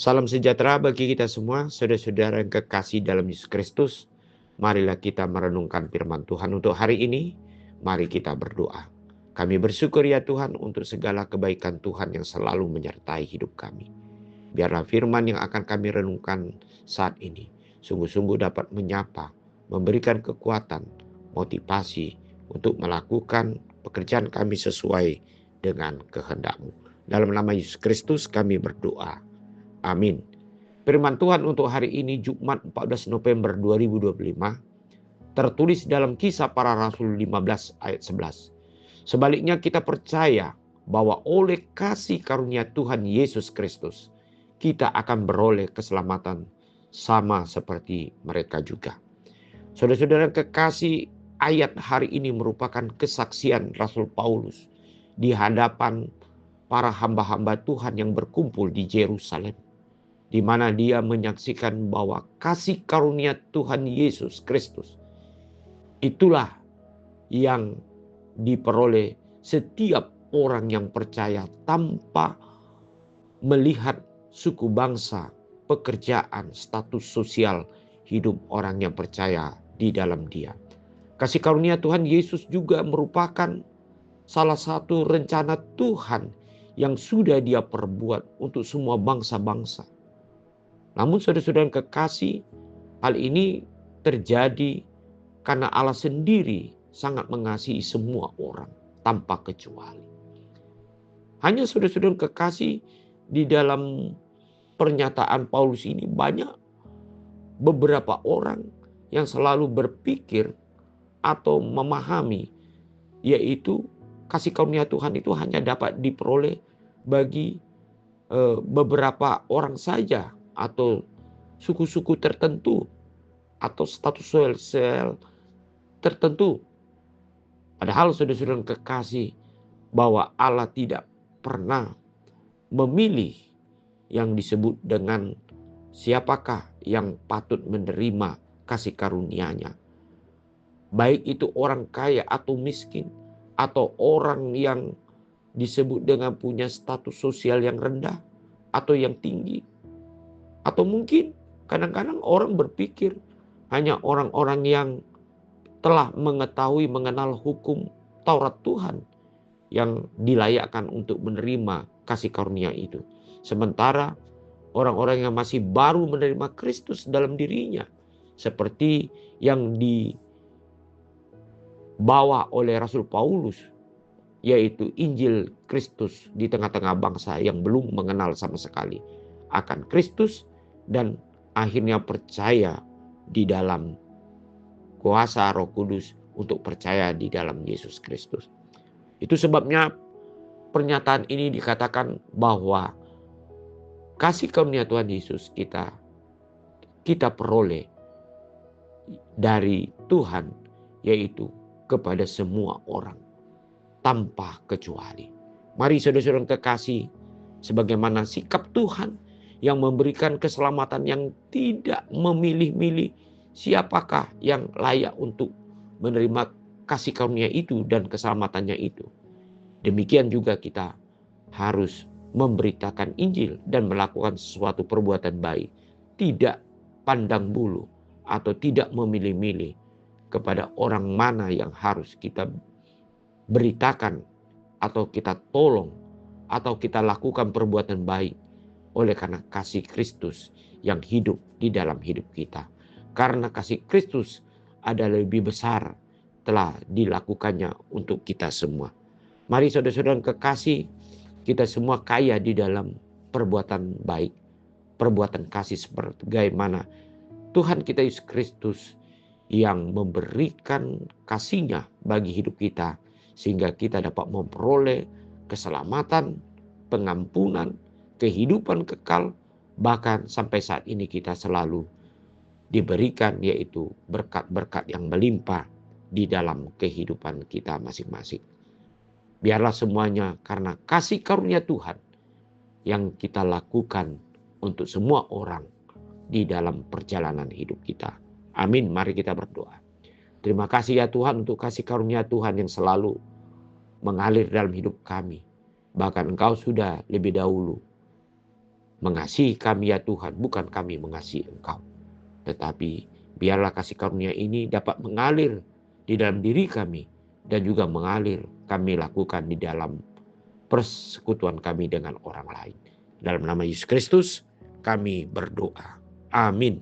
Salam sejahtera bagi kita semua, saudara-saudara yang kekasih dalam Yesus Kristus. Marilah kita merenungkan firman Tuhan untuk hari ini. Mari kita berdoa. Kami bersyukur ya Tuhan untuk segala kebaikan Tuhan yang selalu menyertai hidup kami. Biarlah firman yang akan kami renungkan saat ini sungguh-sungguh dapat menyapa, memberikan kekuatan, motivasi untuk melakukan pekerjaan kami sesuai dengan kehendak-Mu. Dalam nama Yesus Kristus kami berdoa. Amin. Firman Tuhan untuk hari ini Jumat 14 November 2025 tertulis dalam Kisah Para Rasul 15 ayat 11. Sebaliknya kita percaya bahwa oleh kasih karunia Tuhan Yesus Kristus kita akan beroleh keselamatan sama seperti mereka juga. Saudara-saudara kekasih, ayat hari ini merupakan kesaksian Rasul Paulus di hadapan para hamba-hamba Tuhan yang berkumpul di Yerusalem, di mana dia menyaksikan bahwa kasih karunia Tuhan Yesus Kristus itulah yang diperoleh setiap orang yang percaya tanpa melihat suku bangsa, pekerjaan, status sosial hidup orang yang percaya di dalam Dia. Kasih karunia Tuhan Yesus juga merupakan salah satu rencana Tuhan yang sudah Dia perbuat untuk semua bangsa-bangsa. Namun saudara-saudara yang kekasih, hal ini terjadi karena Allah sendiri sangat mengasihi semua orang tanpa kecuali. Hanya saudara-saudara yang kekasih, di dalam pernyataan Paulus ini banyak beberapa orang yang selalu berpikir atau memahami, yaitu kasih karunia Tuhan itu hanya dapat diperoleh bagi beberapa orang saja, atau suku-suku tertentu, atau status sosial tertentu. Padahal saudara-saudara yang kekasih, bahwa Allah tidak pernah memilih yang disebut dengan siapakah yang patut menerima kasih karunia-Nya. Baik itu orang kaya atau miskin, atau orang yang disebut dengan punya status sosial yang rendah atau yang tinggi. Atau mungkin kadang-kadang orang berpikir hanya orang-orang yang telah mengetahui, mengenal hukum Taurat Tuhan yang dilayakkan untuk menerima kasih karunia itu. Sementara orang-orang yang masih baru menerima Kristus dalam dirinya, seperti yang dibawa oleh Rasul Paulus, yaitu Injil Kristus di tengah-tengah bangsa yang belum mengenal sama sekali akan Kristus, dan akhirnya percaya di dalam kuasa Roh Kudus untuk percaya di dalam Yesus Kristus. Itu sebabnya pernyataan ini dikatakan bahwa kasih karunia Tuhan Yesus kita peroleh dari Tuhan, yaitu kepada semua orang tanpa kecuali. Mari saudara-saudara kekasih, sebagaimana sikap Tuhan yang memberikan keselamatan yang tidak memilih-milih siapakah yang layak untuk menerima kasih karunia itu dan keselamatannya itu. Demikian juga kita harus memberitakan Injil dan melakukan sesuatu perbuatan baik, tidak pandang bulu atau tidak memilih-milih kepada orang mana yang harus kita beritakan atau kita tolong atau kita lakukan perbuatan baik, oleh karena kasih Kristus yang hidup di dalam hidup kita. Karena kasih Kristus adalah lebih besar telah dilakukannya untuk kita semua. Mari saudara-saudara kekasih, kita semua kaya di dalam perbuatan baik, perbuatan kasih, sebagaimana Tuhan kita Yesus Kristus yang memberikan kasih-Nya bagi hidup kita, sehingga kita dapat memperoleh keselamatan, pengampunan, kehidupan kekal, bahkan sampai saat ini kita selalu diberikan yaitu berkat-berkat yang melimpah di dalam kehidupan kita masing-masing. Biarlah semuanya karena kasih karunia Tuhan yang kita lakukan untuk semua orang di dalam perjalanan hidup kita. Amin. Mari kita berdoa. Terima kasih ya Tuhan untuk kasih karunia Tuhan yang selalu mengalir dalam hidup kami. Bahkan Engkau sudah lebih dahulu mengasihi kami ya Tuhan, bukan kami mengasihi Engkau. Tetapi biarlah kasih karunia ini dapat mengalir di dalam diri kami dan juga mengalir kami lakukan di dalam persekutuan kami dengan orang lain. Dalam nama Yesus Kristus kami berdoa. Amin.